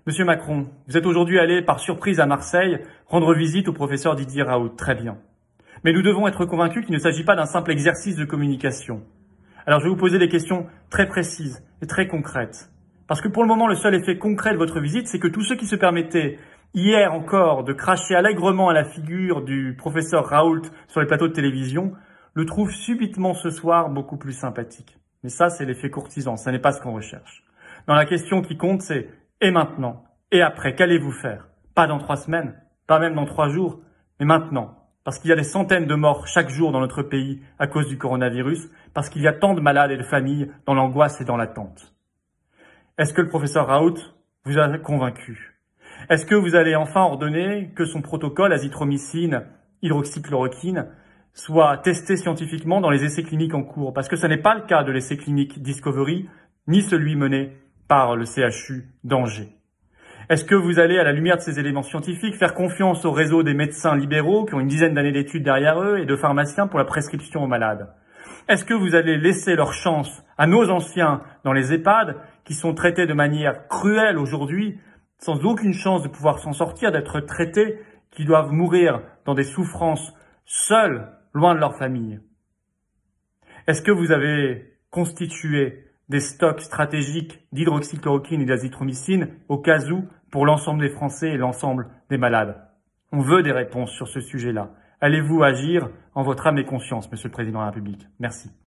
Monsieur Macron, vous êtes aujourd'hui allé par surprise à Marseille rendre visite au professeur Didier Raoult. Très bien. Mais nous devons être convaincus qu'il ne s'agit pas d'un simple exercice de communication. Alors je vais vous poser des questions très précises et très concrètes. Parce que pour le moment, le seul effet concret de votre visite, c'est que tous ceux qui se permettaient hier encore de cracher allègrement à la figure du professeur Raoult sur les plateaux de télévision le trouvent subitement ce soir beaucoup plus sympathique. Mais ça, c'est l'effet courtisan, ça n'est pas ce qu'on recherche. Non, la question qui compte, c'est et maintenant? Et après? Qu'allez-vous faire? Pas dans 3 semaines, pas même dans 3 jours, mais maintenant. Parce qu'il y a des centaines de morts chaque jour dans notre pays à cause du coronavirus, parce qu'il y a tant de malades et de familles dans l'angoisse et dans l'attente. Est-ce que le professeur Raoult vous a convaincu? Est-ce que vous allez enfin ordonner que son protocole azithromycine, hydroxychloroquine, soit testé scientifiquement dans les essais cliniques en cours? Parce que ce n'est pas le cas de l'essai clinique Discovery, ni celui mené par le CHU d'Angers. Est-ce que vous allez, à la lumière de ces éléments scientifiques, faire confiance au réseau des médecins libéraux qui ont une dizaine d'années d'études derrière eux et de pharmaciens pour la prescription aux malades? Est-ce que vous allez laisser leur chance à nos anciens dans les EHPAD qui sont traités de manière cruelle aujourd'hui, sans aucune chance de pouvoir s'en sortir, d'être traités, qui doivent mourir dans des souffrances seuls, loin de leur famille? Est-ce que vous avez constitué des stocks stratégiques d'hydroxychloroquine et d'azithromycine au cas où pour l'ensemble des Français et l'ensemble des malades? On veut des réponses sur ce sujet-là. Allez-vous agir en votre âme et conscience, Monsieur le Président de la République? Merci.